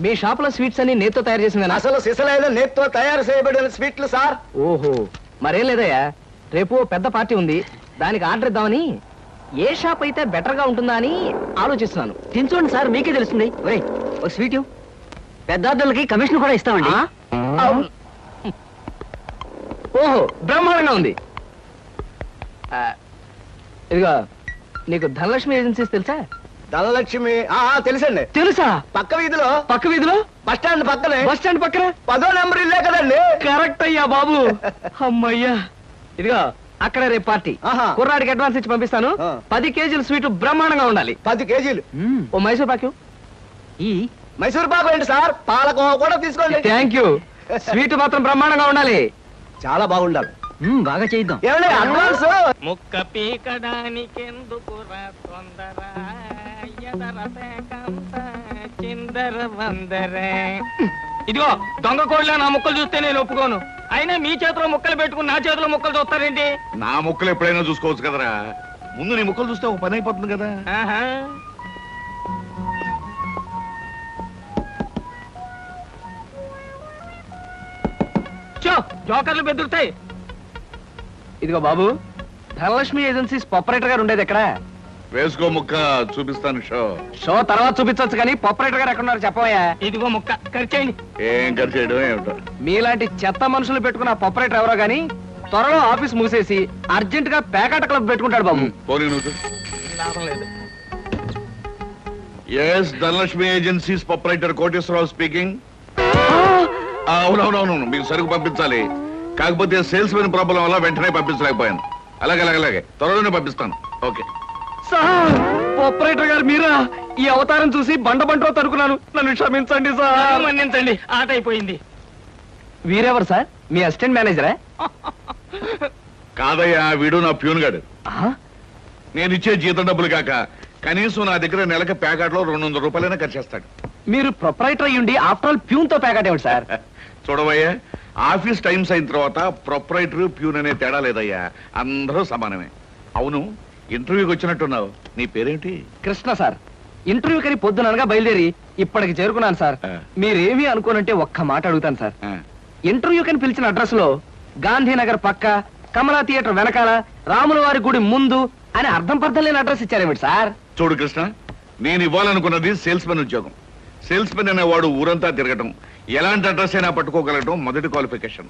మీ shop లో sweets అన్ని నేత్తో తయారు చేసిందా? అసలు సిసలైన నేత్తో తయారు చేయబడిన స్వీట్లు సార్. ఓహో, మరేం లేదయ్యా, రేపు పెద్ద పార్టీ ఉంది, దానికి ఆర్డర్ ఇద్దామని ఏ షాప్ అయితే బెటర్ గా ఉంటుందా అని ఆలోచిస్తున్నాను. తినచూడండి సార్, మీకే తెలుస్తుంది. ఒక స్వీట్ పెద్దార్థులకి కమిషన్ కూడా ఇస్తామండి. ఓహో, బ్రహ్మాండంగా ఉంది. ఇదిగో, నీకు ధనలక్ష్మి ఏజెన్సీస్ తెలుసా? ధనలక్ష్మి తెలుసండి. తెలుసా? పక్క వీధిలో బస్ స్టాండ్ పక్కనే. బస్ స్టాండ్ పక్కన 10వ నెంబర్ ఇల్లే కదండి. కరెక్ట్ అయ్యా బాబు. అమ్మయ్యా, ఇదిగో అక్కడ రేపు పార్టీ. కుర్రాడికి అడ్వాన్స్ ఇచ్చి పంపిస్తాను. 10 కేజీలు స్వీట్ బ్రహ్మాండంగా ఉండాలి. 10 కేజీలు. ఓ మైసూర్ పాకు. ఈ మైసూర్ పాకు ఏంటి సార్, పాలకోవా కూడా తీసుకోండి. Thank you. స్వీట్ మాత్రం బ్రహ్మాండంగా ఉండాలి. చాలా బాగుండాలి. బాగా చేద్దాం. ఏమండి అడ్వాన్స్? ముక్క పీకడానికెందుకురా తొందర, చిందర వందర. ఇదిగో దొంగ కోళ్ళ నా ముక్కలు చూస్తే నేను ఒప్పుకోను. అయినా మీ చేతిలో ముక్కలు పెట్టుకుని నా చేతిలో ముక్కలు చూస్తారేంటి? నా ముక్కలు ఎప్పుడైనా చూసుకోవచ్చు కదరా, ముందు నీ ముక్కలు చూస్తే ఒక పని అయిపోతుంది కదా. జోకర్లు బెదురుతాయి. ఇదిగో బాబు, ధనలక్ష్మి ఏజెన్సీస్ ఆపరేటర్ గారు ఉండేది ఎక్కడ? వేసుకో ముక్క, చూపిస్తాను. షో తర్వాత చూపించవచ్చు కానీ ఆపరేటర్ గారు ఎక్కడ ఉన్నారు చెప్పవయ్యా. ఇదిగో ముక్క ఖర్చేయండి. ఏం ఖర్చు చేయడం ఏమిటో. మీలాంటి చెత్త మనుషులు పెట్టుకున్న ఆపరేటర్ ఎవరో గానీ త్వరలో ఆఫీస్ మూసేసి అర్జెంట్ గా పేకాట క్లబ్ పెట్టుకుంటాడు బాబు. పోనీ నువ్వు. లాభం లేదు. Yes, Dhanalakshmi agencies proprietor Koteswararao speaking. అవునవునవును, మీకు సరుకు పంపించాలి, కాకపోతే సేల్స్ మెన్ ప్రాబ్లం వల్ల వెంటనే పంపించలేకపోయాను. అలాగే త్వరలోనే పంపిస్తాను. ఓకే సార్, ఆపరేటర్ గారు మీరా? ఈ అవతారం చూసి బండలో తరుకున్నాను, నన్ను క్షమించండి సార్. మన్నించండి, ఆట అయిపోయింది. వీరెవరు సార్? మీ అసిస్టెంట్ మేనేజరా? కాదయ్యా, వీడు నా ప్యూన్ గాడు. నేను ఇచ్చే జీతం డబ్బులు కాక కనీసం నా దగ్గర నెలకి ప్యాకెట్లో 200 రూపాయలైనా ఖర్చు చేస్తాడు. మీరు ప్రొపరైటర్ అయ్యుండి ఆఫ్టర్ ఆల్ ప్యూన్ తో ప్యాకెట్ ఏమిటి సార్? చూడవయ్యా, ఆఫీస్ టైమ్స్ అయిన తర్వాత ప్రొపరైటర్ ప్యూన్ అనే తేడా లేదయ్యా, అందరూ సమానమే. అవును, ఇంటర్వ్యూకి వచ్చినట్టున్నావు, నీ పేరేంటి? కృష్ణ సార్. ఇంటర్వ్యూ కని పొద్దుననగా బయలుదేరి ఇప్పటికి చేరుకున్నాను సార్. మీరేమీ అనుకోనంటే ఒక్క మాట అడుగుతాను సార్. ఇంటర్వ్యూ కని పిలిచిన అడ్రస్ లో గాంధీనగర్ పక్క, కమలా థియేటర్ వెనకాల, రాముల వారి గుడి ముందు అని అర్థం పర్థం లేని అడ్రస్ ఇచ్చారేమిటి సార్? చూడు కృష్ణ, నేను ఇవ్వాలనుకున్నది సేల్స్ మెన్ ఉద్యోగం. సేల్స్ మెన్ అనేవాడు ఊరంతా తిరగటం, ఎలాంటి అడ్రస్ అయినా పట్టుకోగలగటం మొదటి క్వాలిఫికేషన్.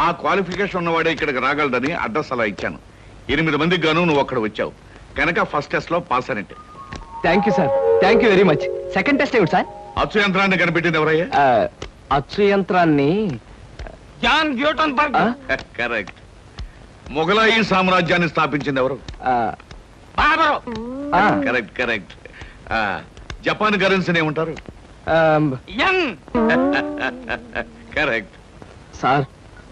ఆ క్వాలిఫికేషన్ ఉన్నవాడే ఇక్కడికి రాగలడని అడ్రస్ అలా ఇచ్చాను. 8 మందికి గాను నువ్వు అక్కడ వచ్చావు కనుక ఫస్ట్ టెస్ట్ లో పాస్ అనేట్టు. Thank you sir, thank you very much. Second test ఏమిటి సార్? అచ్చు యంత్రాన్ని కనిపెట్టింది ఎవరయ్యా? అచ్చు యంత్రాన్ని జాన్ గ్యూటన్బర్గ్. కరెక్ట్. మొఘలాయి సామ్రాజ్యాన్ని స్థాపించింది ఎవరు? బాబరు. కరెక్ట్. జపాన్ కరెన్సీని ఏమంటారు? యం. కరెక్ట్. సార్,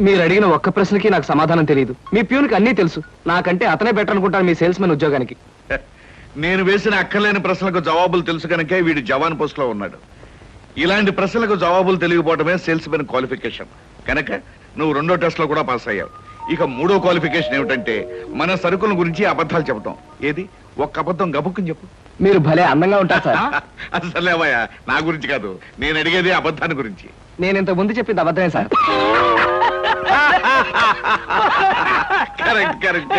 మీరు అడిగిన ఒక్క ప్రశ్నకి నాకు సమాధానం తెలియదు. మీ ప్యూన్కి అన్నీ తెలుసు, నాకంటే అతనే బెటర్ అనుకుంటాను మీ సేల్స్ మెన్ ఉద్యోగానికి. నేను వేసిన అక్కర్లేని ప్రశ్నలకు జవాబులు తెలుసు కనుకే వీడు జవాన్ పోస్ట్ లో ఉన్నాడు. ఇలాంటి ప్రశ్నలకు జవాబులు తెలియకపోవడమే సేల్స్ మెన్ క్వాలిఫికేషన్. కనుక నువ్వు 2వ టెస్ట్ లో కూడా పాస్ అయ్యావు. ఇక 3వ క్వాలిఫికేషన్ ఏమిటంటే మన సరుకుల గురించి అబద్ధాలు చెప్పటం. ఏది, ఒక్క అబద్ధం గబుక్కుని చెప్పు. మీరు భలే అందంగా ఉంటారు సార్. అసలేవయ్యా, నా గురించి కాదు, నేను అడిగేది అబద్ధాన్ని గురించి. నేను ఇంత ముందు చెప్పింది అబద్ధమే sir. Correct.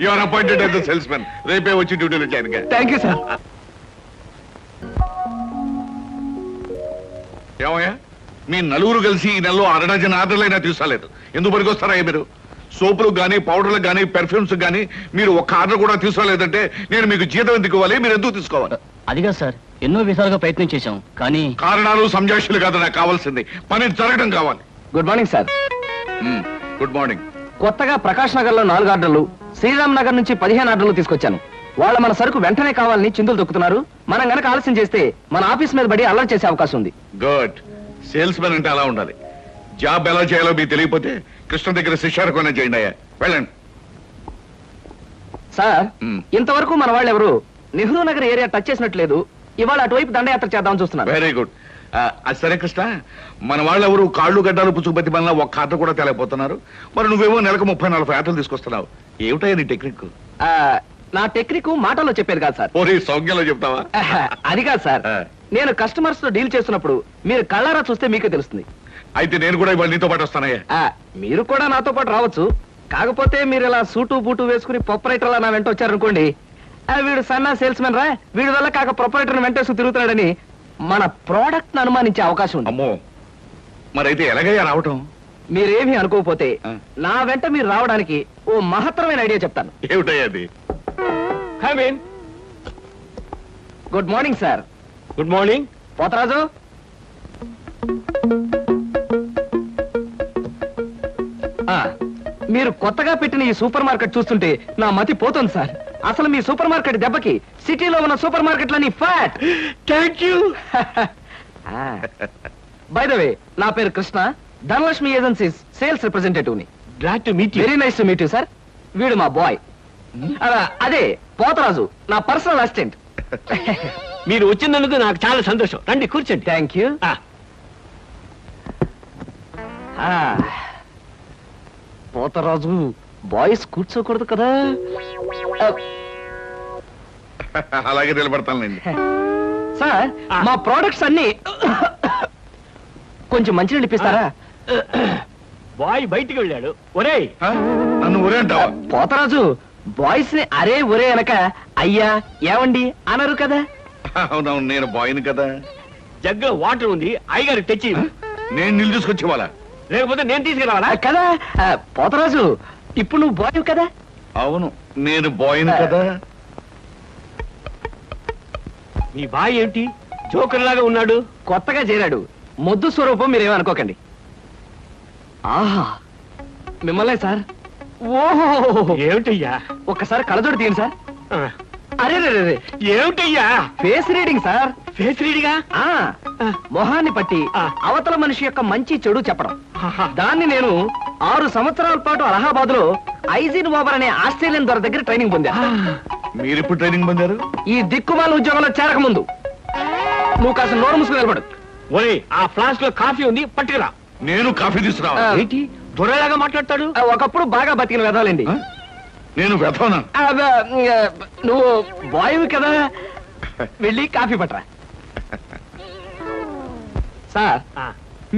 You are appointed as the salesmen. రేపే వచ్చి డ్యూటీలో జాయిన్ గా. Thank you sir. ఏమయ్యా, మీ నలుగురు కలిసి ఈ నెలలో 1 డజన్ ఆర్డర్లైనా తీసుకోలేదు. ఎందుకు పనికొస్తారా మీరు? సోపులకు గానీ, పౌడర్లకు గానీ, పెర్ఫ్యూమ్స్ గానీ మీరు ఒక్క ఆర్డర్ కూడా తీసుకోలేదంటే నేను మీకు జీతం ఎందుకు ఇవ్వాలి? మీరు ఎందుకు తీసుకోవాలి? అదిగా సార్, ఎన్నో విధాలుగా ప్రయత్నం చేశాం కానీ కారణాలు సంజాషులు కాదు నాకు కావాల్సింది, పని జరగడం కావాలి. Good morning sir. Good morning. కొత్తగా ప్రకాష్ నగర్ లో 4 ఆర్డర్లు, శ్రీరామ్ నగర్ నుంచి 15 ఆర్డర్లు తీసుకొచ్చాను. వాళ్ళ మన సరుకు వెంటనే కావాలని చిందులు తొక్కుతున్నారు. మనం గనక ఆలస్యం చేస్తే మన ఆఫీస్ మీద పడి అల్లరి చేసే అవకాశం ఉంది. గుడ్. సేల్స్ మెన్ అంటే అలా ఉండాలి. జాబ్ ఎలా చేయాలో మీకు తెలియకపోతే కృష్ణ దగ్గర శిష్యారకమైనా చేయండి అయ్యా. వెళ్ళండి సార్. ఇంతవరకు మన వాళ్ళు ఎవరు నెహ్రూ నగర్ ఏరియా టచ్ చేసినట్లేదు. ఇవాళ అటువైపు దండయాత్ర చేద్దామని చూస్తున్నారు. Very good. అది సరే కృష్ణ, మన వాళ్ళు ఎవరు కాళ్ళు గడ్డాలు పుచ్చుకుపతి వల్ల ఒక్క ఆట కూడా తెలియపోతున్నారు. మరి నువ్వేమో నెలకు 30-40 ఆటలు తీసుకొస్తున్నావు. ఏమిటయ్యా నీ టెక్నిక్? నా టెక్నిక్ మాటల్లో చెప్పేది కాదు సార్. ఓరి సౌజ్ఞలో చెప్తావా? అది కాదు సార్, నేను కస్టమర్స్ తో డీల్ చేస్తున్నప్పుడు మీరు కళ్ళారా చూస్తే మీకే తెలుస్తుంది. అయితే నేను కూడా ఇవాళ నీతో పాటు వస్తానయ్యా. మీరు కూడా నాతో పాటు రావచ్చు. కాకపోతే మీరు ఇలా సూటు బూటు వేసుకుని ప్రొపరేటర్లా నా వెంట వచ్చారనుకోండి, వీడు సన్నా సేల్స్ మెన్ రా, వీడి వల్ల కాక ప్రొపరేటర్ వెంటేసుకు తిరుగుతున్నాడని మన ప్రోడక్ట్ ను అనుమానించే అవకాశం ఉంది. అమ్మో, మరైతే ఎలాగయ్యా రావటం? మీరేమీ అనుకోకపోతే నా వెంట మీరు రావడానికి ఓ మహత్తరమైన ఐడియా చెప్తాను. ఏమిటయ్యా అది? Good morning sir. Good morning. Potharaju, మీరు కొత్తగా పెట్టిన ఈ సూపర్ మార్కెట్ చూస్తుంటే నా మతి పోతుంది సార్. అసలు మీ సూపర్ మార్కెట్ దెబ్బకి సిటీలో ఉన్న సూపర్ మార్కెట్లని ఫ్యాట్. Thank you. By the way, నా పేరు Krishna, Dhanalakshmi agencies sales representative ని. Glad to meet you. Very nice to meet you sir. వీడు మా బాయ్. అదే పోతరాజు, నా పర్సనల్ అసిస్టెంట్. మీరు వచ్చినందుకు నాకు చాలా సంతోషం. రండి కూర్చోండి. Thank you. పోతరాజు, బాయ్స్ కూర్చోకూడదు కదా. అలాగే నిలబడతానండి. సార్, మా ప్రోడక్ట్స్ అన్ని కొంచెం మంచినీళ్ళు ఇప్పిస్తారా? బాయ్ బయటికి వెళ్ళాడు. ఒరేయ్, నన్ను ఊరే అంటావా? పోతరాజు, బాయ్స్ ని అరే ఒరే అనక అయ్యా ఏమండి అనరు కదా. అవునవును, నేను బాయ్ని కదా. జగ్గులో వాటర్ ఉంది, అయ్యగారు తెచ్చి. నేను నీళ్ళు తీసుకొచ్చి వాళ్ళ, లేకపోతే నేను తీసుకురావాలా? కదా పోతరాజు, ఇప్పుడు నువ్వు బాయ్ కదా. అవును, నేను బాయ్ని కదా. మీ బాయ్ ఏమిటి జోకర్ లాగా ఉన్నాడు? కొత్తగా చేరాడు, మొద్దు స్వరూపం, మీరేమనుకోకండి. ఆహా, మిమ్మల్నే సార్. ఓహో, ఏమిటయ్యా? ఒక్కసారి కళ్ళజోడు తీయండి సార్. అరే రే, ఏమిటయ్యా? Face reading sir. ఫేస్ రీడిగా? మొహాన్ని పట్టి అవతల మనిషి యొక్క మంచి చెడు చెప్పడం. దాన్ని నేను 6 సంవత్సరాల పాటు అలహాబాద్ లో ఐజిన్ ఓవర్ అనే ఆస్ట్రేలియన్ దొర దగ్గర ట్రైనింగ్ పొందా. మీరెప్పుడు ట్రైనింగ్ పొందారు? ఈ దిక్కుమాల ఉద్యోగంలో చేరక ముందు. నువ్వు కాస్త నోరు మూసుకుని నిలబడు. ఒరే, ఆ ఫ్లాస్క్ లో కాఫీ ఉంది, పట్టుకురా. నేను కాఫీ తీసుకురా. ఏంటి దొరలాగా మాట్లాడతాడు? ఒకప్పుడు బాగా బతికిన వెదాలండి. నేను వెతవనా? నువ్వు బాయ్ కదా, వెళ్ళి కాఫీ పట్టరా. సార్,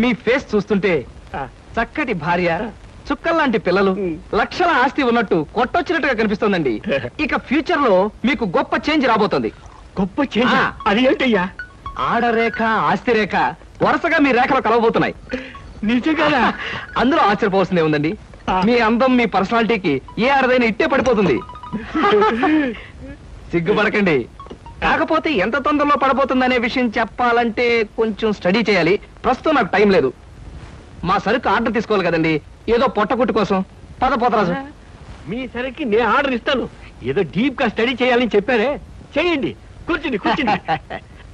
మీ ఫేస్ చూస్తుంటే చక్కటి భార్య, చుక్కల్లాంటి పిల్లలు, లక్షల ఆస్తి ఉన్నట్టు కొట్టొచ్చినట్టుగా కనిపిస్తోందండి. ఇక ఫ్యూచర్ లో మీకు గొప్ప చేంజ్ రాబోతుంది. గొప్ప చేంజ్? అది ఏంటయ్యా? ఆడరేఖ, ఆస్తి రేఖ వరుసగా మీ రేఖలో కలవబోతున్నాయి. నిజంగా? అందులో ఆశ్చర్యపోవాల్సిందే ఉందండి. మీ అందం, మీ పర్సనాలిటీకి ఏ ఆడదైనా ఇట్టే పడిపోతుంది. సిగ్గుపడకండి. కాకపోతే ఎంత తొందరలో పడబోతుందనే విషయం చెప్పాలంటే కొంచెం స్టడీ చేయాలి. ప్రస్తుతం నాకు టైం లేదు. మా సరుకు ఆర్డర్ తీసుకోవాలి కదండి, ఏదో పొట్టకుట్టు కోసం. పద పోతరాజు. మీ సరికి నేను ఆర్డర్ ఇస్తాను. ఏదో డీప్ గా స్టడీ చేయాలని చెప్పారే, చేయండి. కూర్చుని కూర్చుని.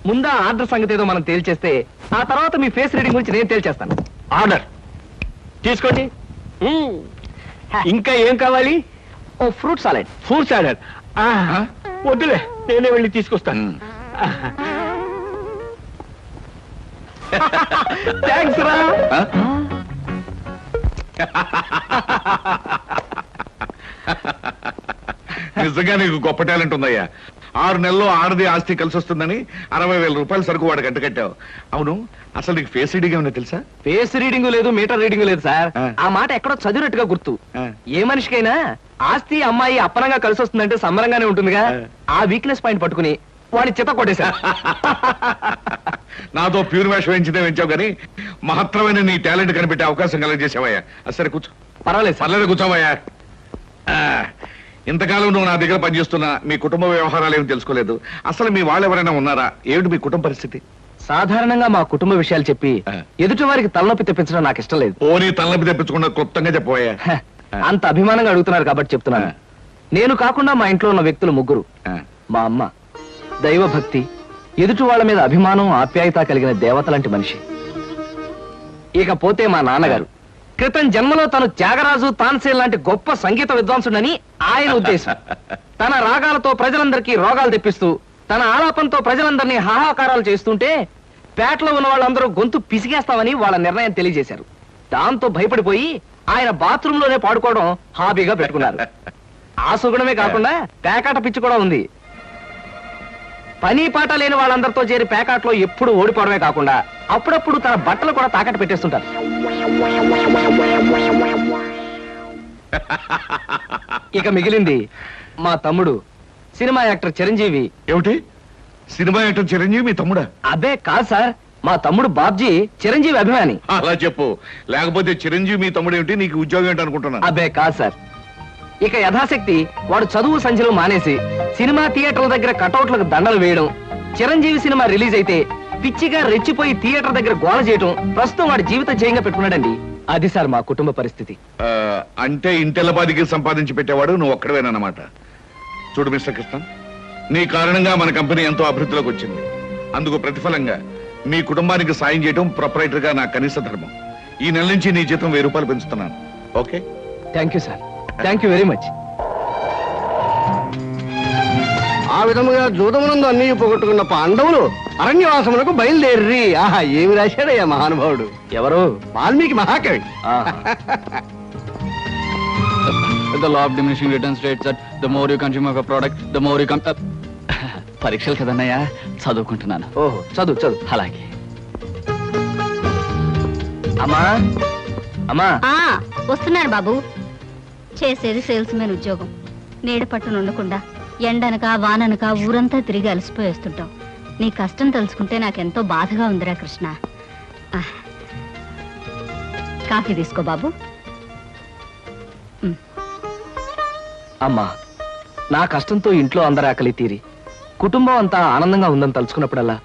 ముందా ఆర్డర్ సంగతి ఏదో మనం తేల్చేస్తే ఆ తర్వాత మీ ఫేస్ రీడింగ్ గురించి నేను తేల్చేస్తాను. ఆర్డర్ తీసుకోండి. ఇంకా ఏం కావాలి? ఓ ఫ్రూట్ సాలెడ్. ఫ్రూట్ సాలెడ్ వద్దులే, నేనే వెళ్ళి తీసుకొస్తాను. థ్యాంక్స్ రా. నిజంగా నీకు గొప్ప టాలెంట్ ఉందయ్యా. 6 నెలల్లో ఆడది ఆస్తి కలిసి వస్తుందని 60,000 రూపాయల సరుకు వాడు గంట కట్టావు. అవును, అసలు నీకు ఫేస్ రీడింగ్ ఏమన్నా తెలుసా? ఫేస్ రీడింగ్ లేదు, మీటర్ రీడింగ్ లేదు సార్. ఆ మాట ఎక్కడో చదివినట్టుగా గుర్తు. ఏ మనిషికైనా ఆస్తి అమ్మాయి అప్పనంగా కలిసి వస్తుందంటే సంబరంగానే ఉంటుందిగా. ఆ వీక్నెస్ పాయింట్ పట్టుకుని వాడి చిత్త కొట్టేశా. నాతో ప్యూర్ వేషం వేయించితే వేయించావు కానీ మహత్తరమైన నీ టాలెంట్ కనిపెట్టే అవకాశం కలగజేసావయ్యా. సరే కూర్చో. పర్వాలేదు సార్. పర్లేదు, కూర్చోవయ్యా. ఇంతకాలం నువ్వు నా దగ్గర పనిచేస్తున్నా మీ కుటుంబ వ్యవహారాలు ఏమి తెలుసుకోలేదు. అసలు మీ వాళ్ళు ఎవరైనా ఉన్నారా? ఏమిటి మీ కుటుంబ పరిస్థితి? సాధారణంగా మా కుటుంబ విషయాలు చెప్పి ఎదుటి వారికి తలనొప్పి తెప్పించడం నాకు ఇష్టం లేదు. ఓ, నీ తలనొప్పి తెప్పించకుండా క్లుప్తంగా చెప్పబోయా. అంత అభిమానంగా అడుగుతున్నారు కాబట్టి చెప్తున్నాను. నేను కాకుండా మా ఇంట్లో ఉన్న వ్యక్తులు 3. మా అమ్మ దైవభక్తి, ఎదుటి వాళ్ళ మీద అభిమానం, ఆప్యాయత కలిగిన దేవత లాంటి మనిషి. ఇకపోతే మా నాన్నగారు క్రితం జన్మలో తను త్యాగరాజు, తాన్సేన్ లాంటి గొప్ప సంగీత విద్వాంసుడని ఆయన ఉద్దేశం. తన రాగాలతో ప్రజలందరికీ రోగాలు తెప్పిస్తూ, తన ఆలాపంతో ప్రజలందరినీ హాహాకారాలు చేస్తుంటే పేటలో ఉన్న వాళ్ళందరూ గొంతు పిసిగేస్తామని వాళ్ళ నిర్ణయం తెలియజేశారు. దాంతో భయపడిపోయి ఆయన బాత్రూమ్ లోనే పాడుకోవడం హాబీగా పెట్టుకున్నారు. ఆ సుగుణమే కాకుండా పేకాట పిచ్చి కూడా ఉంది. పని పాట లేని వాళ్ళందరితో చేరి పేకాట్లో ఎప్పుడు ఓడిపోవడమే కాకుండా అప్పుడప్పుడు తన బట్టలు కూడా తాకట్టు పెట్టేస్తుంటారు. ఇక మిగిలింది మా తమ్ముడు సినిమా యాక్టర్ చిరంజీవి. ఏమిటి, సినిమా యాక్టర్ చిరంజీవి మీ తమ్ముడా? అబ్బే కాదు సార్, మా తమ్ముడు బాబ్జీ చిరంజీవి అభిమాని. అలా చెప్పు, లేకపోతే చిరంజీవి మీ తమ్ముడు ఏమిటి, నీకు ఉద్యోగం ఏంటి అనుకుంటున్నాను. అబ్బే కాదు సార్, ఇక యథాశక్తి వాడు చదువు సంధ్యలో మానేసి సినిమా థియేటర్ల దగ్గర కటౌట్లకు దండలు వేయడం, చిరంజీవి సినిమా రిలీజ్ అయితే పిచ్చిగా రెచ్చిపోయి థియేటర్ దగ్గర గోల చేయడం ప్రస్తుతం వాడి జీవిత జయంగా పెట్టుకున్నాడండి. అది సార్ మా కుటుంబ పరిస్థితి. అంటే ఇంటెల్లపాదికి సంపాదించి పెట్టేవాడు నువ్వు ఒక్కడవేనన్నమాట. చూడు మిస్టర్ కృష్ణ, నీ కారణంగా మన కంపెనీ ఎంతో అభివృద్ధిలోకి వచ్చింది. అందుకు ప్రతిఫలంగా మీ కుటుంబానికి సాయం చేయడం ప్రొపరైటర్ గా నా కనీస ధర్మం. ఈ నెల నుంచి నీ జీతం 1000 రూపాయలు పెంచుతున్నాను. Okay? Thank you sir, thank you very much. ఆ విధముగా జూదమునందు అన్ని పోగొట్టుకున్న పాండవులు అరణ్యవాసములకు బయలుదేర్రి. ఆహా, ఏమి రాశాడయ్యా మహానుభావుడు. ఎవరు? వాల్మీకి మహాకవి. The law of diminishing returns states that the more you consume of a product, the more you పరీక్షలు కదన్నయ్యా, చదువుకుంటున్నాను. ఓహో, చదువు చదువు. అలాగే. అమ్మా అమ్మా. వస్తున్నాను బాబు. చేసేది సేల్స్ మెన్ ఉద్యోగం. నీడ పట్టున ఉండకుండా ఎండనక వాననక ఊరంతా తిరిగి అలసిపోయేస్తుంటాం. నీ కష్టం తలుచుకుంటే నాకెంతో బాధగా ఉందిరా కృష్ణ. కాఫీ తీసుకో బాబు. అమ్మా, నా కష్టంతో ఇంట్లో అందరి ఆకలి తీరి కుటుంబం అంతా ఆనందంగా ఉందని తలుచుకున్నప్పుడల్లా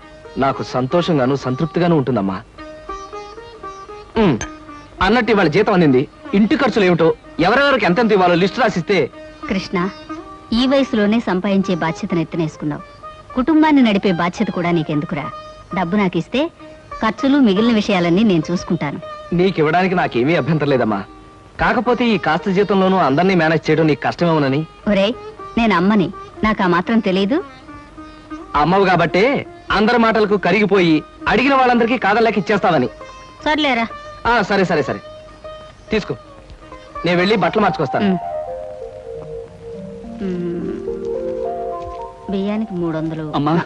నాకు సంతోషంగాను సంతృప్తిగాను ఉంటుందమ్మా. అన్నట్టు ఇవాళ జీతం అందింది. ఇంటి ఖర్చులు ఏమిటో, ఎవరెవరికి ఎంతెంత ఇవ్వాలో లిస్టు రాసిస్తే. కృష్ణ, ఈ వయసులోనే సంపాదించే బాధ్యతను ఎత్తనేసుకున్నావు. కుటుంబాన్ని నడిపే బాధ్యత కూడా నీకెందుకురా? డబ్బు నాకు ఇస్తే ఖర్చులు మిగిలిన విషయాలన్నీ నేను చూసుకుంటాను. నీకివ్వడానికి నాకేమీ అభ్యంతరం లేదమ్మా. కాకపోతే ఈ కాస్త జీతంలోనూ అందరినీ మేనేజ్ చేయడం నీకు కష్టమేమోనని. ఒరే, నేను అమ్మని, నాకు ఆ మాత్రం తెలీదు. అమ్మవు కాబట్టే అందరి మాటలకు కరిగిపోయి అడిగిన వాళ్ళందరికీ కాదల్లాకి ఇచ్చేస్తావని. సర్లేరా. సరే సరే సరే, తీసుకో. నేను వెళ్ళి బట్టలు మార్చుకొస్తాను. బియ్యానికి 300. అమ్మా,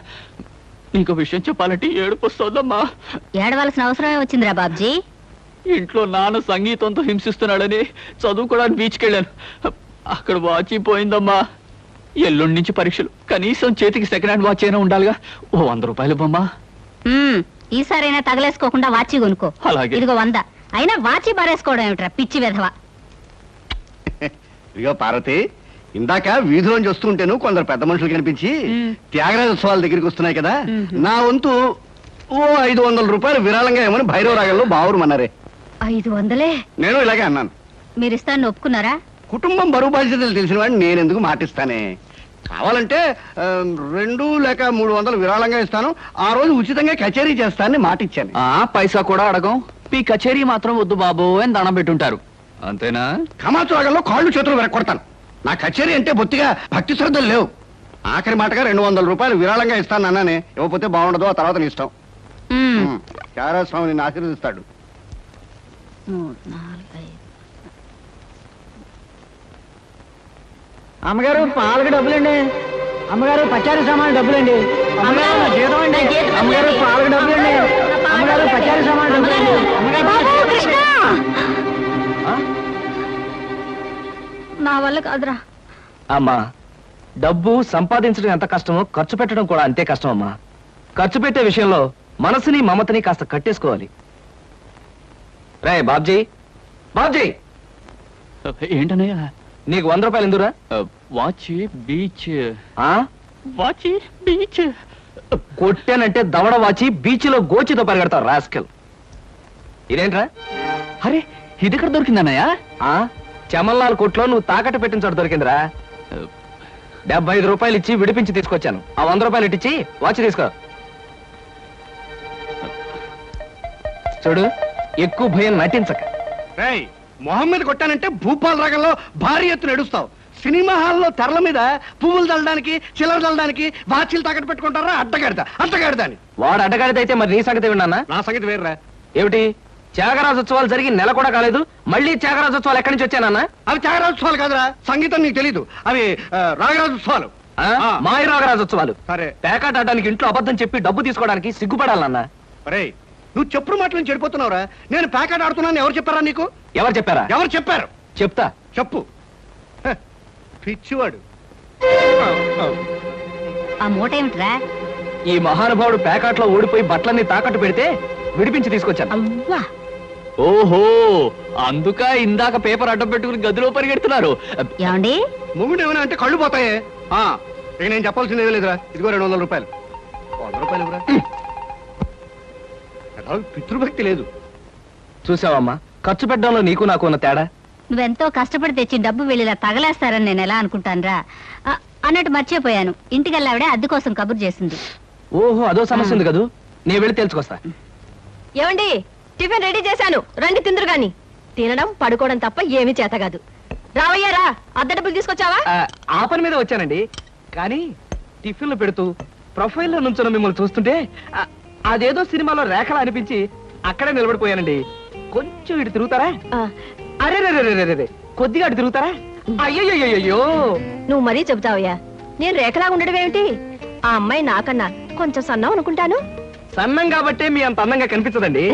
నీకు విషయం చెప్పాలంటే ఏడుపు వస్తుందమ్మా. ఏడవలసిన అవసరమే వచ్చిందిరా బాబ్జీ. ఇంట్లో నాన్న సంగీతంతో హింసిస్తున్నాడని చదువుకోవడానికి బీచ్కి వెళ్ళాను. అక్కడ వాచ్ పోయిందమ్మా. ఎల్లుండి నుంచి పరీక్షలు. కనీసం చేతికి సెకండ్ హ్యాండ్ వాచ్ అయినా ఉండాలిగా. ఓ 100 రూపాయలు బొమ్మా. ఈసారైనా తగలేసుకోకుండా వాచి కొనుక్కో. అలాగే. ఇదిగో 100. అయినా వాచి బారేసుకోవడం ఏమిట్రా పిచ్చి వెధవా. ఇదిగో పార్వతి, ఇందాక వీధిలోంచి వస్తుంటేను కొందరు పెద్ద మనుషులు కనిపించి త్యాగరాజోత్సవాల దగ్గరికి వస్తున్నాయి కదా, నా వంతు ఓ 500 రూపాయలు విరాళంగా ఏమని భైరవ రాగంలో బావురమన్నారే. 500? నేను ఇలాగే అన్నాను. మీరిస్తాను ఒప్పుకున్నారా? కుటుంబం బరువు బాధ్యతలు తెలిసిన వాడిని నేనెందుకు మాటిస్తానే. కావాలంటే 2 లేక 300 విరాళంగా ఇస్తాను. ఆ రోజు ఉచితంగా కచేరీ చేస్తానని మాటిచ్చాను. పైసా కూడా అడగం. మీ కచేరీ మాత్రం వద్దు బాబు అని దండం పెట్టుంటారు. అంతేనా? కమాచు రాగంలో కాళ్ళు చేతులు వెరక్కొడతాను. నా కచేరీ అంటే బొత్తిగా భక్తి శ్రద్ధలు లేవు. ఆఖరి మాటగా 200 రూపాయలు విరాళంగా ఇస్తాను అన్నానే. ఇవ్వకపోతే బాగుండదు, ఆ తర్వాత నీ ఇష్టం. చారాస్వామి నిన్ను ఆశీర్వదిస్తాడు. 3, 4, 5. అమ్మగారు పాలకు డబ్బులండి. అమ్మగారు పచారీ సామాన్ డబ్బులండి. అమ్మగారు నా జీతం అండి. అమ్మగారు పాలకు డబ్బులండి. అమ్మగారు పచారీ సామాన్ డబ్బులండి. నా వల్ల కాదురా. అమ్మా, డబ్బు సంపాదించడం ఎంత కష్టమో ఖర్చు పెట్టడం కూడా అంతే కష్టం అమ్మా. ఖర్చు పెట్టే విషయంలో మనసుని మమతని కాస్త కట్టేసుకోవాలి. రే బాబ్జీ, బాబ్జీ, ఏంటన్నయ్యా? నీకు 100 రూపాయలు ఎందురా? Watch beach. వాచి బీచ్ కొట్టానంటే దవడ వాచి బీచ్లో గోచితో పరిగెడతావు రాస్కెల్. ఇదేంట్రా? అరే, ఇది ఎక్కడ దొరికిందన్నయ్యా? చమల్లాల్ కొట్లో నువ్వు తాకట్టు పెట్టిన చోట దొరికిందిరా. 75 రూపాయలు ఇచ్చి విడిపించి తీసుకొచ్చాను. ఆ 100 రూపాయలు ఇట్టించి వాచ్ తీసుకో. చూడు, ఎక్కువ భయం నటించక. మొహం మీద కొట్టానంటే భూపాల్ రాగంలో భారీ ఎత్తున ఎడుస్తావు. సినిమా హాల్లో తెరల మీద పువ్వులు చల్లడానికి, చిల్లర చల్లడానికి వాచీలు తాకట్టు పెట్టుకుంటారా? అడ్డగాడిదా అని. వాడు అడ్డగాడిదైతే మరి నీ సంగతి విన్నానా? నా సంగతి వేర్రా. ఏమిటి, త్యాగరాజోత్సవాలు జరిగి నెల కూడా కాలేదు, మళ్ళీ త్యాగరాజోత్సవాలు ఎక్కడి నుంచి వచ్చానన్నా? అవి త్యాగరాజోత్సవాలు కాదురా, సంగీతం నీకు తెలీదు. అవి రాగరాజోత్సవాలు. మాయ రాగరాజోత్సవాలు. సరే. పేకాట ఆడడానికి ఇంట్లో అబద్ధం చెప్పి డబ్బు తీసుకోవడానికి సిగ్గుపడాలన్నా. అరే నువ్వు చెప్పుడు మాటలు చెడిపోతున్నావురా. నేను ప్యాకెట్ ఆడుతున్నాను ఎవరు చెప్పారా నీకు? ఎవరు చెప్పారా? ఎవరు చెప్పారు? చెప్తా. చెప్పు. హ, పిచ్చివాడు. ఆ మూట ఏమిట్రా? ఈ మహానుభావుడు పేకాట్లో ఓడిపోయి బట్టలన్నీ తాకట్టు పెడితే విడిపించి తీసుకొచ్చాను. అవ్వా, ఓహో, అందుక ఇందాక పేపర్ అడ్డం పెట్టుకుని గదిలో పరిగెడుతున్నారు. ఏమండి? మొగుడు ఏమైనా అంటే కళ్ళు పోతాయే. ఇక నేను చెప్పాల్సింది ఏమీ లేదురా. ఇదిగో 200 రూపాయలు. 100 రూపాయలు ఇవ్వరా. పితృభక్తి లేదు. చూసావమ్మా, ఖర్చు పెట్టడంలో నీకు నాకు ఉన్న తేడా. నువ్వెంతో కష్టపడి తెచ్చి డబ్బు వెళ్ళిలా తగలేస్తారని నేను ఎలా అనుకుంటానురా. అన్నట్టు మర్చిపోయాను, ఇంటికెళ్ళావిడే అద్దె కోసం కబురు చేసింది. ఓహో, అదో సమస్య ఉంది కదూ. నేను వెళ్ళి తెలుసుకొస్తా. ఏమండి, టిఫిన్ రెడీ చేశాను, రండి తిందురు గాని. తినడం పడుకోవడం తప్ప ఏమీ చేత కాదు. రావయ్యారా, అద్దె డబ్బులు తీసుకొచ్చావా? ఆ పని మీద వచ్చానండి. కానీ టిఫిన్లు పెడుతూ ప్రొఫైల్లో నుంచున్న మిమ్మల్ని చూస్తుంటే అదేదో సినిమాలో రేఖలా అనిపించి అక్కడే నిలబడిపోయానండి. కొంచెం ఇటు తిరుగుతారా? అరే రే, కొద్దిగా అటు తిరుగుతారా? అయ్యో, నువ్వు మరీ చెబుతావయ్యా. నేను రేఖలాగా ఉండడం ఏమిటి? ఆ అమ్మాయి నాకన్నా కొంచెం సన్నం అనుకుంటాను. సన్నం కాబట్టే మీ అంత అందంగా కనిపించదండి.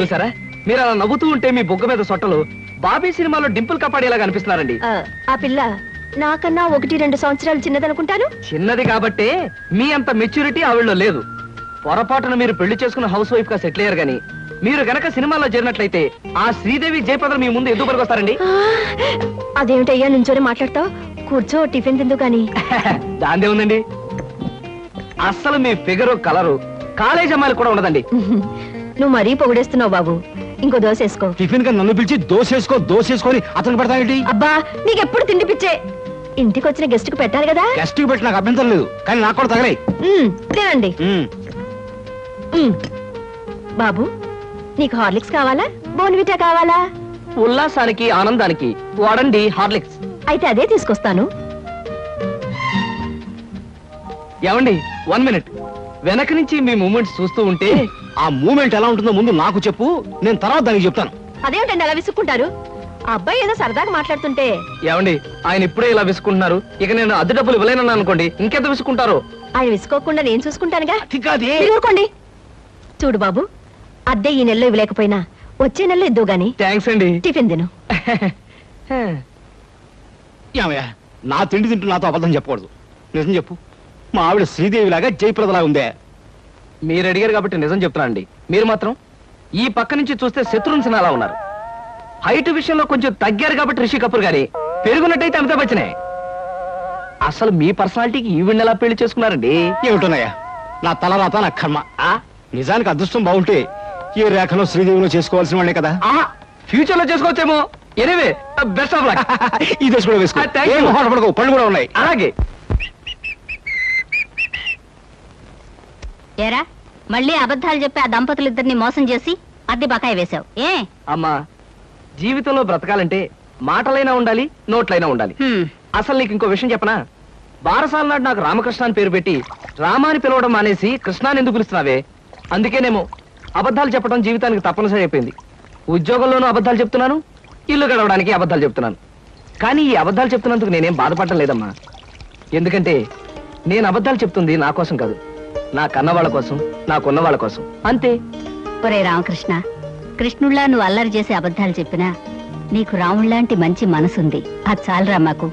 చూసారా, మీరు అలా నవ్వుతూ ఉంటే మీ బొగ్గ మీద సొట్టలు బాబీ సినిమాలో డింపుల్ కపాడేలాగా అనిపిస్తున్నారండి. ఆ పిల్ల నాకన్నా 1-2 సంవత్సరాలు చిన్నదనుకుంటాను. చిన్నది కాబట్టే మీ అంత మెచ్యూరిటీ ఆవిడలో లేదు. పొరపాటున మీరు పెళ్లి చేసుకున్న హౌస్ వైఫ్ గా సెటిల్ అయ్యారు గాని మీరు గనక సినిమాలో చేరినట్లయితే ఆ శ్రీదేవి జయప్రద మీ ముందు ఎందుకు పనికొస్తారండి? అదేమిటయ్యా నుంచోనే మాట్లాడతావు? కూర్చో, టిఫిన్ తిందు గాని. దాందే ఉందండి. అస్సలు మీ ఫిగరు కలరు కాలేజ్ అమ్మాయిలు కూడా ఉండదండి. నువ్వు మరీ పొగిడేస్తున్నావు బాబు. ఇంకో దోశ వేసుకో. టిఫిన్ గా నన్ను పిలిచి దోసేసుకొని అతను పెడతానండి. అబ్బా, నీకెప్పుడు తిండి పిచ్చే. ఇంటికి వచ్చిన గెస్ట్ కు పెట్టాలి కదా. గెస్ట్ కి పెట్టి నాకు అభ్యంతరం లేదు, కానీ నాకు కూడా తగలే. తినండి. బాబు, నీకు హార్లిక్స్ కావాలా, బోన్విటా కావాలా? ఉల్లాసానికి ఆనందానికి వాడండి హార్లిక్స్. అయితే అదే తీసుకొస్తాను. ఏమండి, 1 మినిట్. వెనక నుంచి మీ మూమెంట్స్ చూస్తూ ఉంటే ఆ మూమెంట్ ఎలా ఉంటుందో ముందు నాకు చెప్పు, నేను తర్వాత దానికి చెప్తాను. అదేమిటండి అలా విసుక్కుంటారు? ఆ అబ్బాయి ఏదో సరదాగా మాట్లాడుతుంటే. ఏమండి, ఆయన ఇప్పుడే ఇలా విసుకుంటున్నారు. ఇక నేను అద్దె డబ్బులు ఇవ్వలేనన్నా అనుకోండి, ఇంకెంత విసుకుంటారు? ఆయన విసుకోకుండా నేను చూసుకుంటానుగా. అతికాదే. మీరు ఊరుకోండి. చూడు బాబు, అద్దె ఈ నెలలో ఇవ్వలేకపోయినా వచ్చే నెలలో ఇద్దు గాని. థ్యాంక్స్ అండి. టిఫిన్ తిను. ఏమయ్యా, నా తిండి తింటూ నాతో అబద్ధం చెప్పకూడదు. నిజం చెప్పు, మా ఆవిడ శ్రీదేవి లాగా జయప్రదలా ఉందే? మీరు అడిగారు కాబట్టి నిజం చెప్తున్నానండి. మీరు మాత్రం ఈ పక్క నుంచి చూస్తే శత్రుఘ్న సిన్హా ఉన్నారు. హైట్ విషయంలో కొంచెం తగ్గారు కాబట్టి రిషి కపూర్ గారి, పెరుగున్నట్టయితే అమితాబ్ బచ్చనే. అసలు మీ పర్సనాలిటీకి ఈవిడ్ని ఎలా పెళ్లి చేసుకున్నారండి? ఏమిటోనయ్యా, నా తలరాత నా కర్మ. నిజానికి అదృష్టం బాగుంటే ఈ రేఖలో శ్రీదేవిలో చేసుకోవాల్సిన వాళ్ళే కదా. ఫ్యూచర్ లో చేసుకోవచ్చేమో. Anyway, best of luck. ఈ దశ కూడా వేసుకో. Thank you. ఏం మొహాట పడకు, పళ్ళు కూడా ఉన్నాయి. అలాగే. ఏరా, మళ్ళీ అబద్ధాలు చెప్పి ఆ దంపతులిద్దరిని మోసం చేసి అద్దె బకాయి వేశావు ఏ? అమ్మా, జీవితంలో బ్రతకాలంటే మాటలైనా ఉండాలి, నోట్లైనా ఉండాలి. అసలు నీకు ఇంకో విషయం చెప్పనా? బారసాల నాడు నాకు రామకృష్ణ అని పేరు పెట్టి రామాని పిలవడం మానేసి కృష్ణాని ఎందుకు పిలుస్తున్నావే? అందుకేనేమో అబద్ధాలు చెప్పడం జీవితానికి తప్పనిసరి అయిపోయింది. ఉద్యోగంలోనూ అబద్ధాలు చెప్తున్నాను, ఇల్లు గడవడానికి అబద్ధాలు చెప్తున్నాను. కానీ ఈ అబద్ధాలు చెప్తున్నందుకు నేనేం బాధపడటం లేదమ్మా. ఎందుకంటే నేను అబద్ధాలు చెప్తుంది నా కోసం కాదు, నా కన్న వాళ్ళ కోసం, నాకున్న వాళ్ళ కోసం, అంతే. ఒరే రామకృష్ణ, కృష్ణుళ్ళ నువ్వు అల్లరి చేసి అబద్ధాలు చెప్పినా నీకు రాముళ్లాంటి మంచి మనసుంది. అది చాలరా మాకు.